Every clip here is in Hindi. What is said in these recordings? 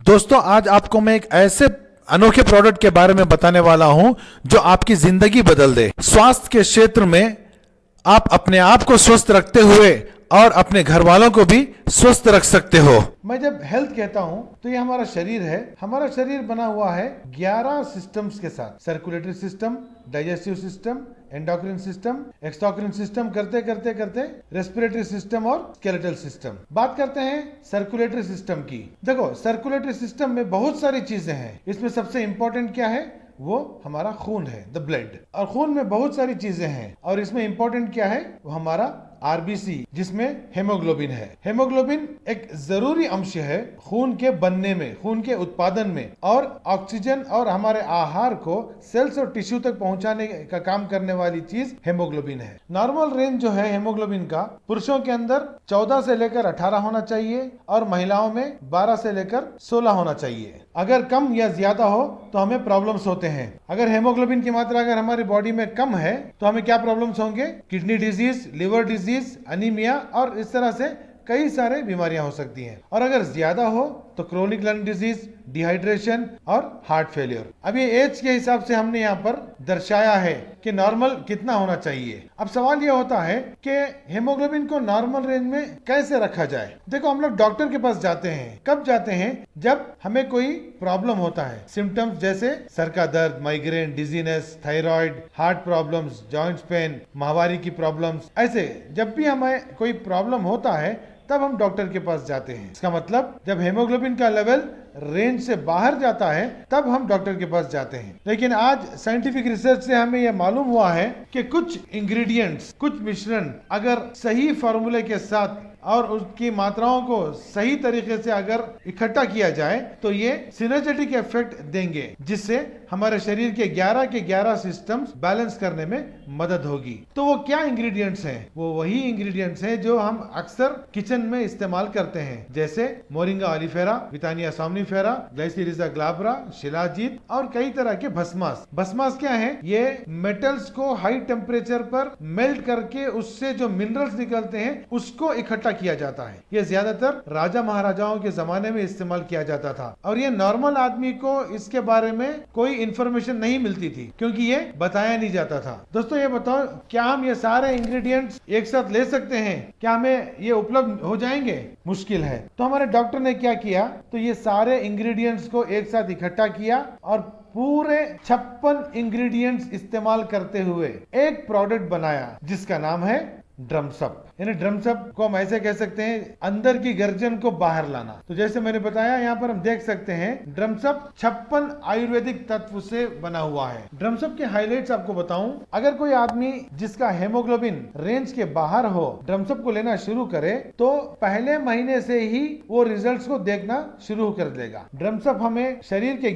दोस्तों आज आपको मैं एक ऐसे अनोखे प्रोडक्ट के बारे में बताने वाला हूं जो आपकी जिंदगी बदल दे। स्वास्थ्य के क्षेत्र में आप अपने आप को स्वस्थ रखते हुए और अपने घर वालों को भी स्वस्थ रख सकते हो। मैं जब हेल्थ कहता हूं तो ये हमारा शरीर है। हमारा शरीर बना हुआ है 11 सिस्टम्स के साथ। Circulatory system, digestive system, endocrine system, exocrine system करते करते करते रेस्पिरेटरी सिस्टम और स्केलेटल सिस्टम। बात करते हैं सर्कुलेटरी सिस्टम की। देखो, सर्कुलेटरी सिस्टम में बहुत सारी चीजें हैं। इसमें सबसे इंपॉर्टेंट क्या है? वो हमारा खून है, द ब्लड। और खून में बहुत सारी चीजें हैं और इसमें इंपॉर्टेंट क्या है? वो हमारा आरबीसी, जिसमें हेमोग्लोबिन है। हेमोग्लोबिन एक जरूरी अंश है खून के बनने में, खून के उत्पादन में, और ऑक्सीजन और हमारे आहार को सेल्स और टिश्यू तक पहुंचाने का काम करने वाली चीज हेमोग्लोबिन है। नॉर्मल रेंज जो है हेमोग्लोबिन का, पुरुषों के अंदर 14 से लेकर 18 होना चाहिए और महिलाओं में 12 से लेकर 16 होना चाहिए। अगर कम या ज्यादा हो तो हमें प्रॉब्लम्स होते हैं। अगर हेमोग्लोबिन की मात्रा अगर हमारी बॉडी में कम है तो हमें क्या प्रॉब्लम्स होंगे? Kidney disease, liver disease, anaemia और इस तरह से कई सारे बीमारियां हो सकती हैं। और अगर ज्यादा हो तो क्रोनिक लंग डिजीज, डिहाइड्रेशन और हार्ट फेलियर। अब ये एज के हिसाब से हमने यहाँ पर दर्शाया है कि नॉर्मल कितना होना चाहिए। अब सवाल ये होता है कि हेमोग्लोबिन को नॉर्मल रेंज में कैसे रखा जाए। देखो, हम लोग डॉक्टर के पास जाते हैं। कब जाते हैं? जब हमें कोई प्रॉब्लम होता है। सिम्टम्स जैसे सर का दर्द, migraine, dizziness, thyroid, heart problems, joints pain, माहवारी की प्रॉब्लम्स, ऐसे जब भी हमें कोई प्रॉब्लम होता है तब हम डॉक्टर के पास जाते हैं। इसका मतलब जब हेमोग्लोबिन का लेवल रेंज से बाहर जाता है तब हम डॉक्टर के पास जाते हैं। लेकिन आज साइंटिफिक रिसर्च से हमें यह मालूम हुआ है कि कुछ इंग्रेडिएंट्स, कुछ मिश्रण अगर सही फार्मूले के साथ और उसकी मात्राओं को सही तरीके से अगर इकट्ठा किया जाए तो ये सिनर्जेटिक इफेक्ट देंगे, जिससे हमारे शरीर के 11 सिस्टम्स बैलेंस करने में मदद होगी। तो वो क्या इंग्रेडिएंट्स हैं? वो वही इंग्रेडिएंट्स हैं जो हम अक्सर किचन में इस्तेमाल करते हैं, जैसे मोरिंगा ऑलिफेरा, विटानिया सोमनिफेरा, ग्लाइसिरिजा ग्लाब्रा, शिलाजीत और कई तरह के भस्मास। भस्मास क्या है? ये मेटल्स को हाई टेम्परेचर पर मेल्ट करके उससे जो मिनरल्स निकलते हैं उसको इकट्ठा किया जाता है। ये ज्यादातर राजा महाराजाओं के जमाने में इस्तेमाल किया जाता था और ये नॉर्मल आदमी को इसके बारे में कोई इंफॉर्मेशन नहीं मिलती थी क्योंकि ये बताया नहीं जाता था। दोस्तों ये बताओ, क्या हम ये सारे इंग्रेडिएंट्स एक साथ ले सकते हैं? क्या हमें ये उपलब्ध हो जाएंगे? मुश्किल है। तो हमारे डॉक्टर ने क्या किया? तो ये सारे इंग्रेडिएंट्स को एक साथ इकट्ठा किया और पूरे 56 इंग्रेडिएंट्स इस्तेमाल करते हुए एक प्रोडक्ट बनाया जिसका नाम है ड्रम्सअप। यानी ड्रम्सअप को हम ऐसे कह सकते हैं, अंदर की गर्जन को बाहर लाना। तो जैसे मैंने बताया, यहाँ पर हम देख सकते हैं ड्रम्सअप 56 आयुर्वेदिक तत्व से बना हुआ है। ड्रम्सअप के हाइलाइट्स आपको बताऊं, अगर कोई आदमी जिसका हेमोग्लोबिन रेंज के बाहर हो ड्रम्सअप को लेना शुरू करे तो पहले महीने से ही वो रिजल्ट्स को देखना शुरू कर देगा। ड्रम्सअप हमें शरीर के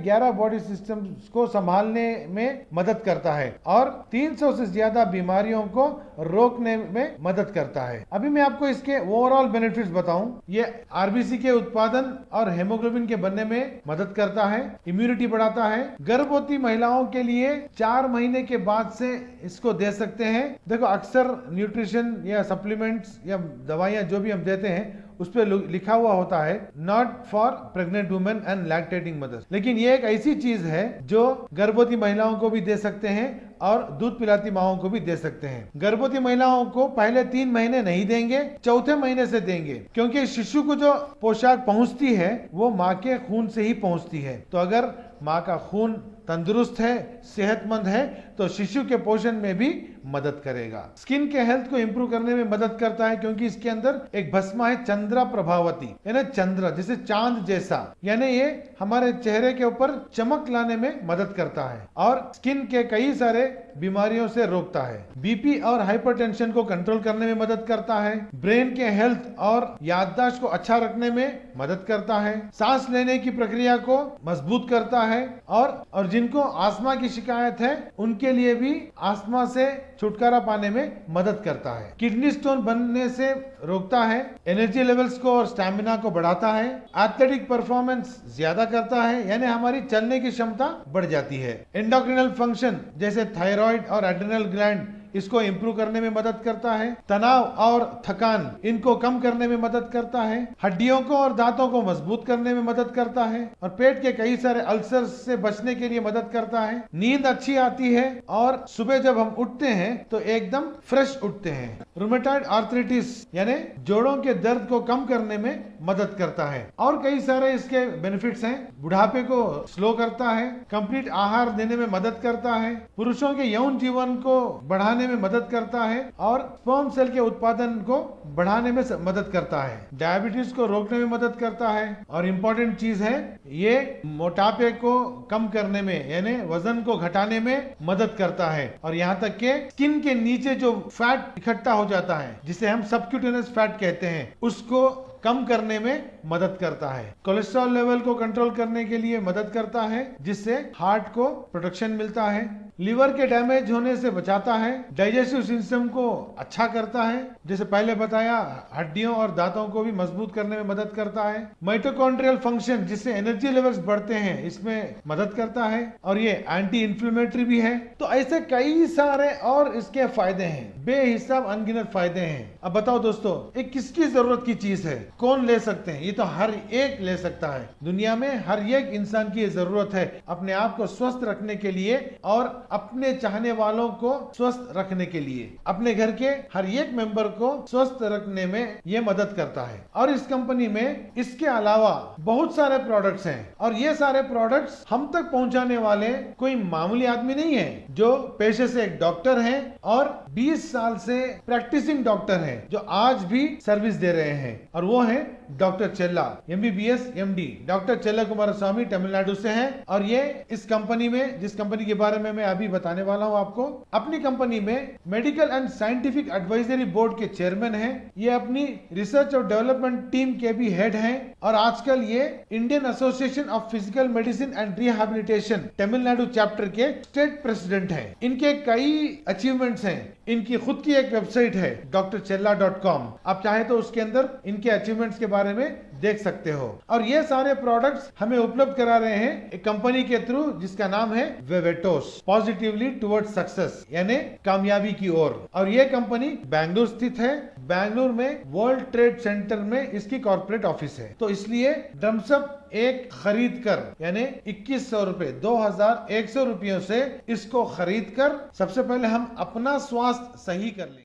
11 बॉडी सिस्टम्स को संभालने में मदद करता है और 300 से ज्यादा बीमारियों को रोकने में मदद करता है। अभी मैं आपको इसके ओवरऑल बेनिफिट्स बताऊं। ये आरबीसी के उत्पादन और हेमोग्लोबिन के बनने में मदद करता है, इम्यूनिटी बढ़ाता है। गर्भवती महिलाओं के लिए 4 महीने के बाद से इसको दे सकते हैं। देखो, अक्सर न्यूट्रिशन या सप्लीमेंट्स या दवाइयां जो भी हम देते हैं उस पर लिखा हुआ होता है not for pregnant women and lactating mothers, लेकिन ये एक ऐसी चीज है जो गर्भवती महिलाओं को भी दे सकते हैं और दूध पिलाती माओं को भी दे सकते हैं। गर्भवती महिलाओं को पहले 3 महीने नहीं देंगे, चौथे महीने से देंगे, क्योंकि शिशु को जो पोशाक पहुंचती है वो माँ के खून से ही पहुंचती है। तो अगर माँ का खून तंदुरुस्त है, सेहतमंद है तो शिशु के पोषण में भी मदद करेगा। स्किन के हेल्थ को इंप्रूव करने में मदद करता है क्योंकि इसके अंदर एक भस्मा है चंद्रा प्रभावती, यानी चंद्र जैसे चांद जैसा, यानी ये हमारे चेहरे के ऊपर चमक लाने में मदद करता है और स्किन के कई सारे बीमारियों से रोकता है। बीपी और हाइपरटेंशन को कंट्रोल करने में मदद करता है। ब्रेन के हेल्थ और याददाश्त को अच्छा रखने में मदद करता है। सांस लेने की प्रक्रिया को मजबूत करता है और जिनको आस्मा की शिकायत है उनके लिए भी आस्मा से छुटकारा पाने में मदद करता है। किडनी स्टोन बनने से रोकता है। एनर्जी लेवल्स को और स्टैमिना को बढ़ाता है। एथलेटिक परफॉर्मेंस ज्यादा करता है, यानी हमारी चलने की क्षमता बढ़ जाती है। एंडोक्रिनल फंक्शन जैसे थायराइड और एड्रिनल ग्लैंड इसको इंप्रूव करने में मदद करता है। तनाव और थकान इनको कम करने में मदद करता है। हड्डियों को और दांतों को मजबूत करने में मदद करता है और पेट के कई सारे अल्सर से बचने के लिए मदद करता है। नींद अच्छी आती है और सुबह जब हम उठते हैं तो एकदम फ्रेश उठते हैं। रूमेटॉइड आर्थराइटिस यानी जोड़ों के दर्द को कम करने में मदद करता है और कई सारे इसके बेनिफिट्स हैं। बुढ़ापे को स्लो करता है, कंप्लीट आहार देने में मदद करता है, पुरुषों के यौन जीवन को बढ़ाने में मदद करता है और स्पर्म सेल के उत्पादन को बढ़ाने में मदद करता है। डायबिटीज को रोकने में मदद करता है और इम्पोर्टेंट चीज है ये मोटापे को कम करने में यानी वजन को घटाने में मदद करता है और यहाँ तक के स्किन के नीचे जो फैट इकट्ठा हो जाता है जिसे हम सबक्यूटेनियस फैट कहते हैं उसको कम करने में मदद करता है। कोलेस्ट्रॉल लेवल को कंट्रोल करने के लिए मदद करता है जिससे हार्ट को प्रोटेक्शन मिलता है। लिवर के डैमेज होने से बचाता है। डाइजेस्टिव सिस्टम को अच्छा करता है, जैसे पहले बताया हड्डियों और दांतों को भी मजबूत करने में मदद करता है। माइटोकॉन्ड्रियल फंक्शन जिससे एनर्जी लेवल्स बढ़ते हैं इसमें मदद करता है और ये एंटी इंफ्लेमेटरी भी है। तो ऐसे कई सारे और इसके फायदे हैं, बेहिसाब अनगिनत फायदे हैं। अब बताओ दोस्तों ये किसकी जरूरत की चीज है, कौन ले सकते हैं? ये तो हर एक ले सकता है। दुनिया में हर एक इंसान की जरूरत है अपने आप को स्वस्थ रखने के लिए और अपने चाहने वालों को स्वस्थ रखने के लिए। अपने घर के हर एक मेंबर को स्वस्थ रखने में ये मदद करता है और इस कंपनी में इसके अलावा बहुत सारे प्रोडक्ट्स हैं और ये सारे प्रोडक्ट्स हम तक पहुंचाने वाले कोई मामूली आदमी नहीं है जो पेशे से एक डॉक्टर हैं और 20 साल से प्रैक्टिसिंग डॉक्टर हैं जो आज भी सर्विस दे रहे हैं और वो है डॉक्टर चेल्ला MBBS MD। डॉक्टर चेल्ला कुमार स्वामी तमिलनाडु से हैं और ये इस कंपनी में, जिस कंपनी के बारे में मैं अभी बताने वाला हूं आपको, अपनी कंपनी में medical and scientific advisory board के चेयरमैन हैं। ये अपनी रिसर्च और डेवलपमेंट टीम के भी हेड हैं और आजकल ये Indian association of physical medicine and rehabilitation Tamil Nadu chapter के स्टेट प्रेसिडेंट हैं। इनके कई अचीवमेंट्स हैं। इनकी खुद की एक वेबसाइट है drchella.com। आप चाहे तो उसके अंदर इनके अचीवमेंट्स के बारे में देख सकते हो और ये सारे प्रोडक्ट्स हमें उपलब्ध करा रहे हैं एक कंपनी के थ्रू जिसका नाम है वेवेटोस, पॉजिटिवली टुवर्ड्स सक्सेस यानी कामयाबी की ओर। और ये कंपनी बेंगलुरु स्थित है। बेंगलुरु में वर्ल्ड ट्रेड सेंटर में इसकी कॉर्पोरेट ऑफिस है। तो इसलिए ड्रम्सअप एक खरीद कर यानी 2100 रुपए 2100 रुपयों से इसको खरीद कर सबसे पहले हम अपना स्वास्थ्य सही कर लें।